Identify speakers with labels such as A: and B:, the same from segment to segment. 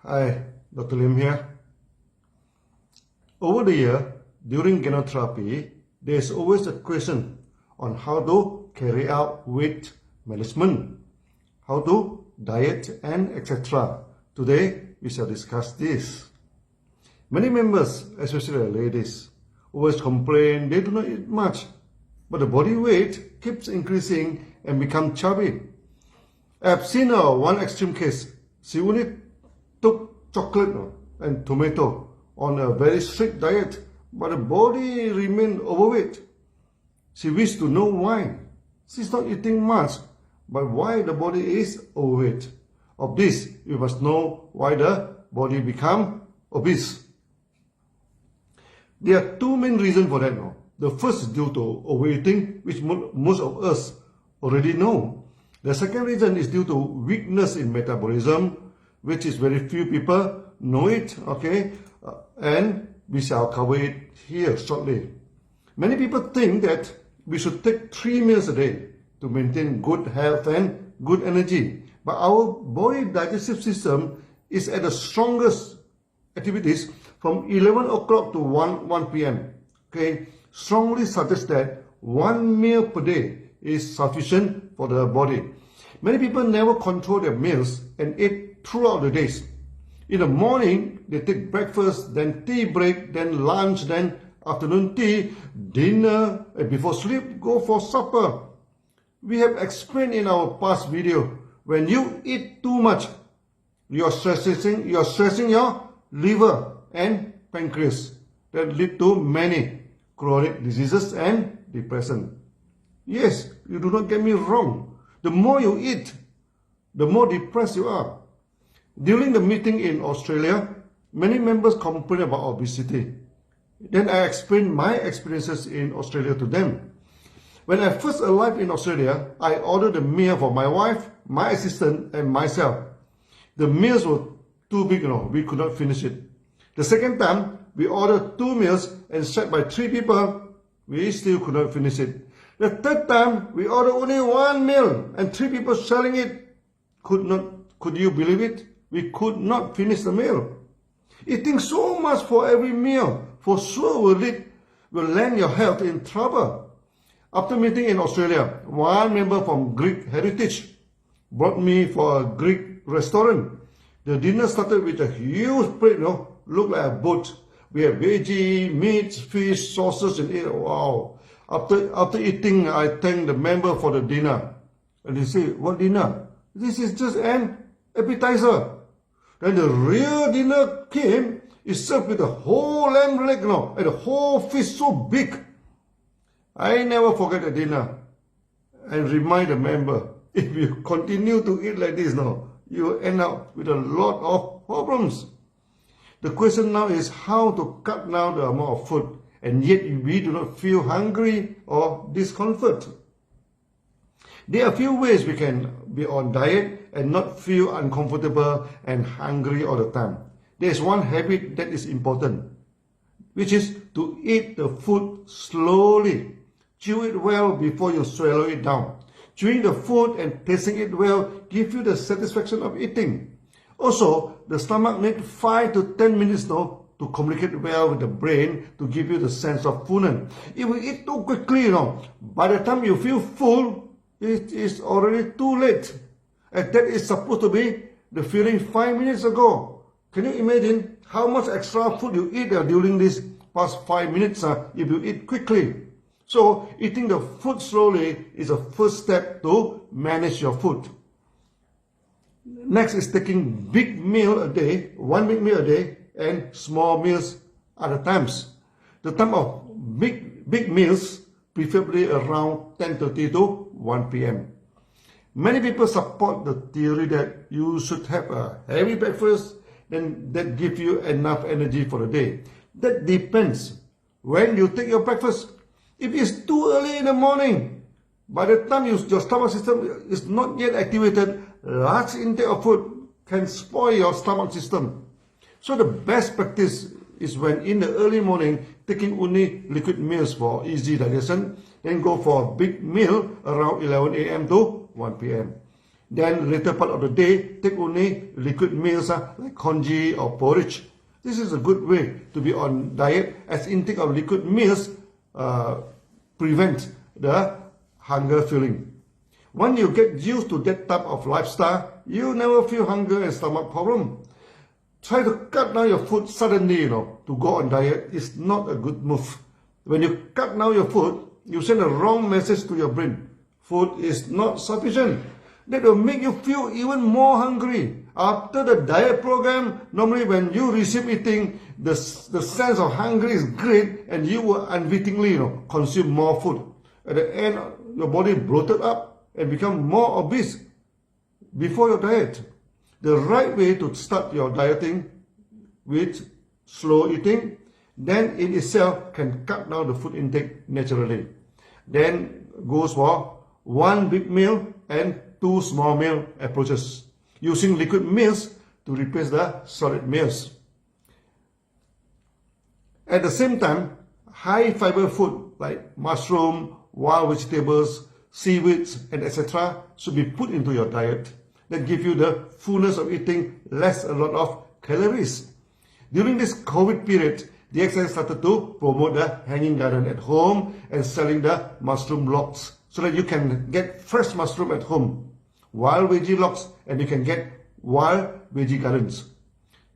A: Hi, Dr. Lim here. Over the year, during gynotherapy, there is always a question on how to carry out weight management, how to diet and etc. Today, we shall discuss this. Many members, especially the ladies, always complain they do not eat much, but the body weight keeps increasing and become chubby. I have seen one extreme case. She only took chocolate and tomato on a very strict diet, but the body remained overweight. She wished to know why. She's not eating much, but why the body is overweight. Of this, we must know why the body become obese. There are two main reasons for that now. The first is due to overeating, which most of us already know. The second reason is due to weakness in metabolism, which is very few people know it, okay? And we shall cover it here shortly. Many people think that we should take 3 meals a day to maintain good health and good energy. But our body digestive system is at the strongest activities from 11 o'clock to 1 p.m. Okay, strongly suggests that 1 meal per day is sufficient for the body. Many people never control their meals and eat throughout the days. In the morning, they take breakfast, then tea break, then lunch, then afternoon tea, dinner, and before sleep, go for supper. We have explained in our past video, when you eat too much, you are stressing your liver and pancreas. That lead to many chronic diseases and depression. Yes, you do not get me wrong. The more you eat, the more depressed you are. During the meeting in Australia, many members complain about obesity. Then I explained my experiences in Australia to them. When I first arrived in Australia, I ordered a meal for my wife, my assistant, and myself. The meals were too big, we could not finish it. The second time, we ordered 2 meals and shared by 3 people. We still could not finish it. The third time, we ordered only 1 meal and 3 people sharing it. Could you believe it? We could not finish the meal. Eating so much for every meal for sure will land your health in trouble. After meeting in Australia, one member from Greek heritage brought me for a Greek restaurant. The dinner started with a huge plate, looked like a boat. We have veggie, meat, fish, sauces, and it. Wow. After eating, I thanked the member for the dinner. And they say, what dinner? This is just an appetizer. Then the real dinner came. It's served with a whole lamb leg and the whole fish so big. I never forget the dinner. And remind the member, if you continue to eat like this you will end up with a lot of problems. The question now is how to cut down the amount of food and yet we do not feel hungry or discomfort. There are a few ways we can be on diet and not feel uncomfortable and hungry all the time. There is one habit that is important, which is to eat the food slowly. Chew it well before you swallow it down. Chewing the food and tasting it well gives you the satisfaction of eating. Also, the stomach needs 5 to 10 minutes to communicate well with the brain to give you the sense of fullness. If we eat too quickly, by the time you feel full, it is already too late. And that is supposed to be the feeling 5 minutes ago. Can you imagine how much extra food you eat during these past 5 minutes if you eat quickly? So, eating the food slowly is a first step to manage your food. Next is taking big meal a day, 1 big meal a day, and small meals other times. The time of big meals, preferably around 10:30 to 1 p.m. Many people support the theory that you should have a heavy breakfast, then that gives you enough energy for the day. That depends when you take your breakfast. If it's too early in the morning, by the time your stomach system is not yet activated, large intake of food can spoil your stomach system. So the best practice is when in the early morning, taking only liquid meals for easy digestion, then go for a big meal around 11 a.m. to 1 p.m. Then later part of the day, take only liquid meals like congee or porridge. This is a good way to be on diet, as intake of liquid meals prevents the hunger feeling. When you get used to that type of lifestyle, you never feel hunger and stomach problem. Try to cut down your food suddenly, to go on diet is not a good move. When you cut down your food, you send a wrong message to your brain. Food is not sufficient. That will make you feel even more hungry. After the diet program, normally when you receive eating, the sense of hunger is great and you will unwittingly consume more food. At the end, your body bloated up and become more obese before your diet. The right way to start your dieting with slow eating, then in itself can cut down the food intake naturally. Then goes for one big meal and two small meal approaches, using liquid meals to replace the solid meals. At the same time, high fiber food like mushroom, wild vegetables, seaweeds, and etc. should be put into your diet. That give you the fullness of eating less a lot of calories. During this COVID period, the DXN started to promote the hanging garden at home and selling the mushroom logs so that you can get fresh mushroom at home, wild veggie logs, and you can get wild veggie gardens.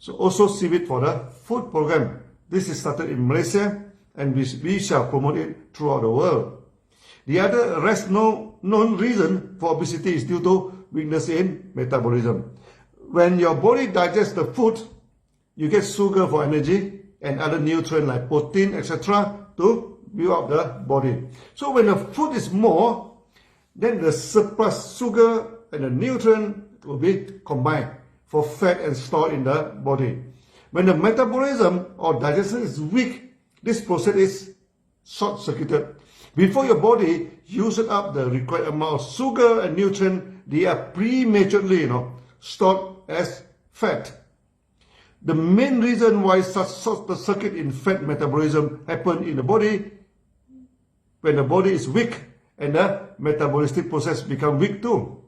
A: So also seaweed for the food program. This is started in Malaysia and we shall promote it throughout the world. The other known reason for obesity is due to weakness in metabolism. When your body digests the food, you get sugar for energy and other nutrients like protein, etc. to build up the body. So when the food is more, then the surplus sugar and the nutrient will be combined for fat and stored in the body. When the metabolism or digestion is weak, this process is short-circuited. Before your body uses up the required amount of sugar and nutrient, they are prematurely stored as fat. The main reason why such short-circuit in fat metabolism happens in the body, when the body is weak and the metabolistic process becomes weak too.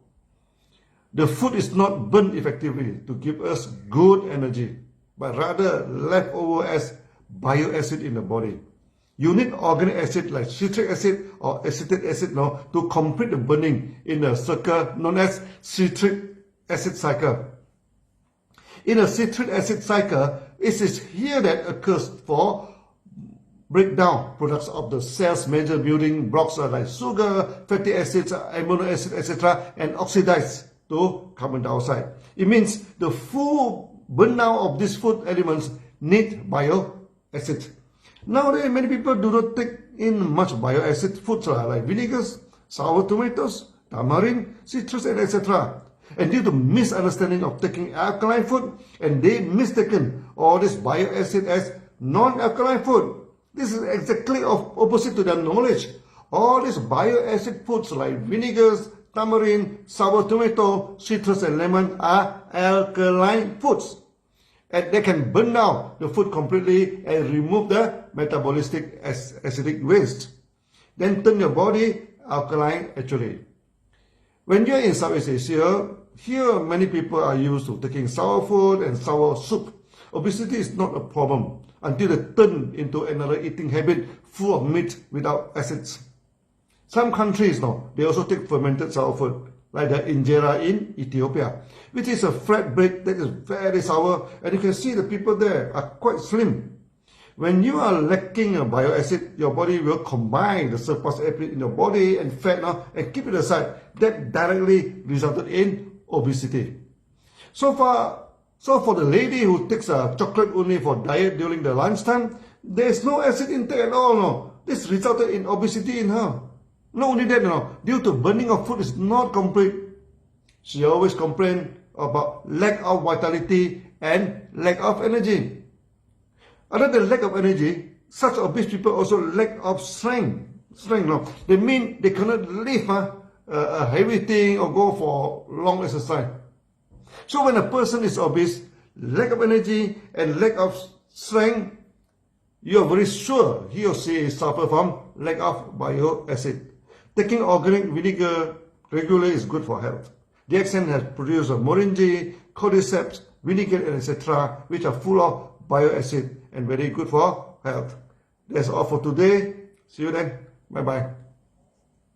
A: The food is not burned effectively to give us good energy, but rather left over as bioacid in the body. You need organic acid like citric acid or acetic acid to complete the burning in a circle known as citric acid cycle. In a citric acid cycle, it is here that occurs for breakdown products of the cell's major building blocks like sugar, fatty acids, amino acid, etc. and oxidize to carbon dioxide. It means the full burn-down of these food elements need bioacid. Nowadays, many people do not take in much bioacid foods like vinegars, sour tomatoes, tamarind, citrus, and etc. And due to misunderstanding of taking alkaline food, and they mistaken all this bioacid as non-alkaline food. This is exactly opposite to their knowledge. All these bioacid foods like vinegars, tamarind, sour tomato, citrus, and lemon are alkaline foods. And they can burn down the food completely and remove the metabolistic acidic waste. Then turn your body alkaline actually. When you're in Southeast Asia, here many people are used to taking sour food and sour soup. Obesity is not a problem until they turn into another eating habit full of meat without acids. Some countries they also take fermented sour food, like the injera in Ethiopia, which is a flat bread that is very sour, and you can see the people there are quite slim. When you are lacking a bioacid, your body will combine the surplus acid in your body and fat and keep it aside. That directly resulted in obesity. So for the lady who takes chocolate only for diet during the lunchtime, there is no acid intake at all. This resulted in obesity in her. Not only that, due to burning of food is not complete. She always complained about lack of vitality and lack of energy. Other than lack of energy, such obese people also lack of strength. They mean they cannot lift a heavy thing or go for long exercise. So when a person is obese, lack of energy and lack of strength, you are very sure he or she suffer from lack of bioacid. Taking organic vinegar regularly is good for health. DXN has produced moringa, cordyceps, vinegar, etc., which are full of bioacid and very good for health. That's all for today. See you then. Bye-bye.